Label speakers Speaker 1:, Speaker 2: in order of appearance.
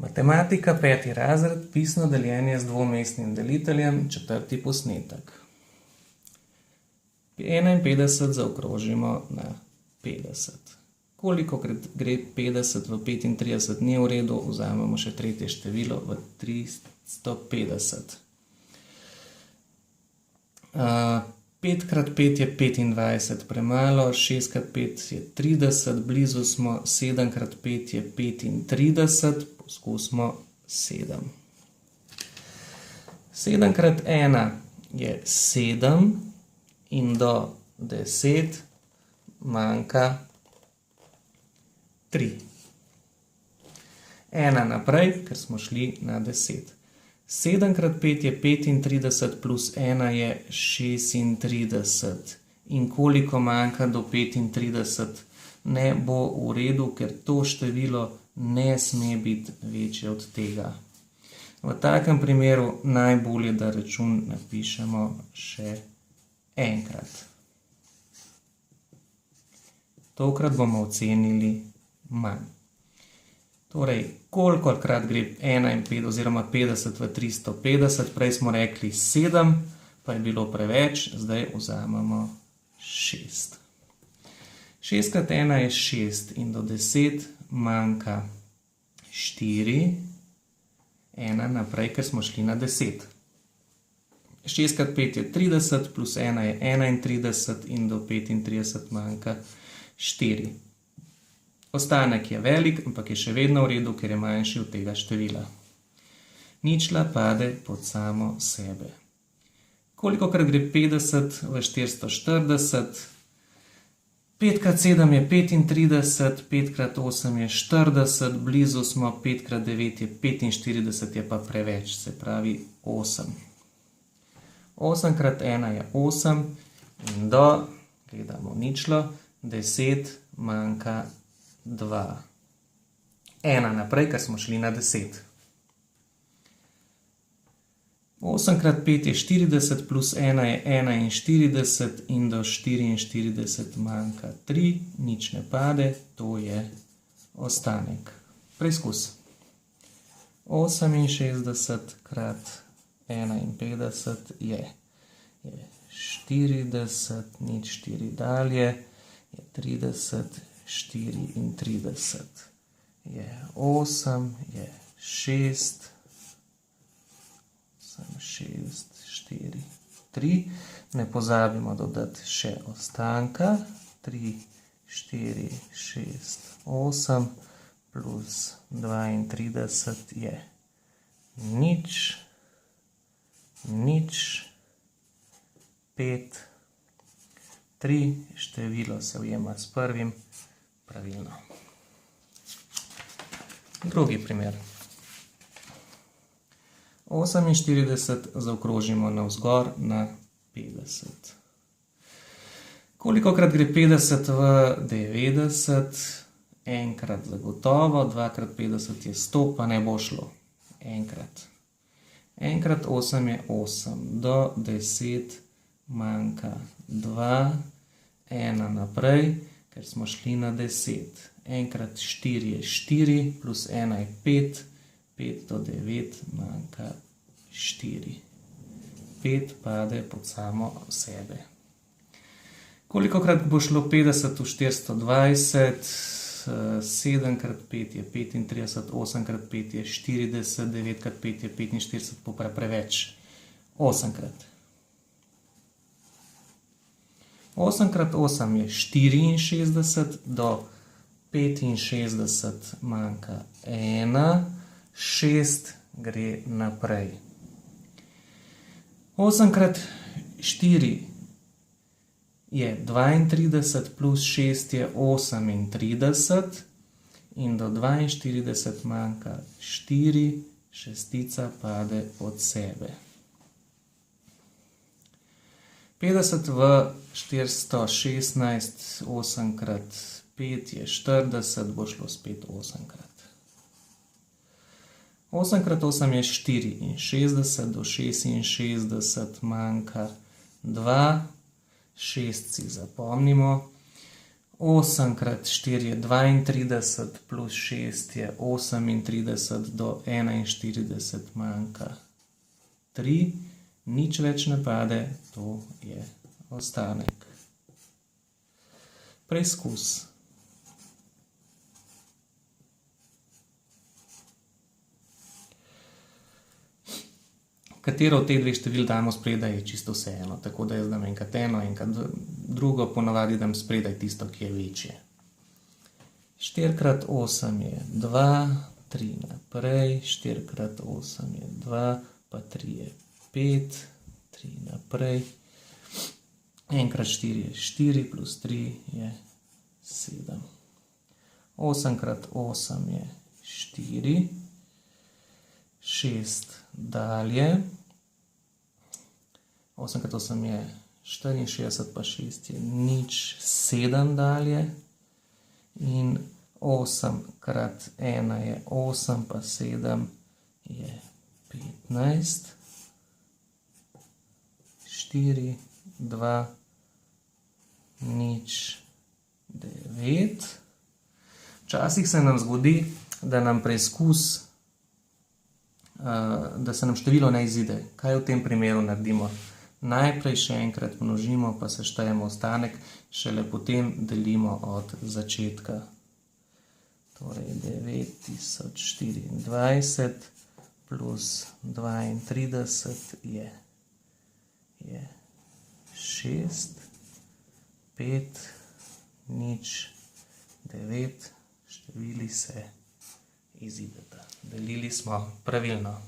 Speaker 1: Matematika, 5. razred, pisno deljenje z dvomestnim deliteljem, 4. posnetek. 51 zaokrožimo na 50. Koliko gre 50 v 35 ni v redu, vzamemo še tretje število v 350. 5 krat 5 je 25, premalo, 6 krat 5 je 30, blizu smo, 7 krat 5 je 35, poskusimo 7. 7 krat 1 je 7 in do 10 manjka 3. 1 naprej, ker smo šli na 10. 7 krat 5 je 35 plus 1 je 36. In koliko manjka do 35? Ne bo v redu, ker to število ne sme biti večje od tega. V takem primeru najbolje, da račun napišemo še enkrat. Tokrat bomo ocenili manj. Torej, kolikokrat gre 51 oziroma 50 v 350, prej smo rekli 7, pa je bilo preveč, zdaj vzamemo 6. 6 krat 1 je 6 in do 10 manjka 4, 1 naprej, ker smo šli na 10. 6 krat 5 je 30, plus 1 je 31 in do 35 manjka 4. Ostanek je velik, ampak je še vedno v redu, ker je manjši od tega števila. Ničla pade pod samo sebe. Kolikokrat gre 50 v 440? 5 krat 7 je 35, 5 krat 8 je 40, blizu smo, 5 krat 9 je 45, je pa preveč, se pravi 8. 8 krat 1 je 8 in do, gledamo ničlo, 10 manjka 2. 1 naprej, ker smo šli na 10. 8 krat 5 je 40, plus 1 je 41 in do 44 manjka 3, nič ne pade, to je ostanek. Preizkus. 68 krat 51 je 40, nič 4 dalje, je 30, 34, je 8, je 6, 4, 3, ne pozabimo dodati še ostanka, 3, 4, 6, 8, plus 32 je nič, 5, 3, število se ujema s prvim, pravilno. Drugi primer. 48 zaokrožimo navzgor na 50. Kolikokrat gre 50 v 90? Enkrat zagotovo, 2 krat 50 je 100, pa ne bo šlo. Enkrat. Enkrat 8 je 8, do 10 manjka 2, 1 naprej, ker smo šli na 10. Enkrat 4 je 4, plus 1 je 5, 5 do 9 manjka 4. 5 pade pod samo sebe. Kolikokrat bo šlo 50 v 420? 7 krat 5 je 35, 8 krat 5 je 40, 9 krat 5 je 45, pa preveč. 8 krat. 8 krat 8 je 64, do 65 manjka 1, 6 gre naprej. 8 krat 4 je 32, plus 6 je 38 in do 42 manjka 4, šestica pade od sebe. 50 v 416, 8 krat 5 je 40, bo šlo spet 8 krat. 8 krat 8 je 64, do 66 manjka 2, 6 si zapomnimo. 8 krat 4 je 32, plus 6 je 38, do 41 manjka 3, nič več ne pade, to je ostanek. Preizkus. Katero od teh dveh števil damo spredaj, je čisto vseeno, tako da jaz dam enkrat eno, enkrat drugo, ponavadi dam spredaj tisto, ki je večje. 4 krat 8 je 2, 3 naprej, 4 krat 8 je 2, pa 3 je 5, 3 naprej, 1 krat 4 je 4, plus 3 je 7. 8 krat 8 je 4, 6 dalje, 8 krat 8 je 64, pa 6 je nič, 7 dalje, in 8 krat 1 je 8, pa 7 je 15, 4, 2, nič, 9. Včasih se nam zgodi, da nam preizkus, da se nam število ne izide. Kaj v tem primeru naredimo? Najprej še enkrat množimo, pa seštejemo ostanek, šele potem delimo od začetka. Torej 9024 plus 32 je 6, 5, nič, 9, števili se izideta. Delili smo pravilno.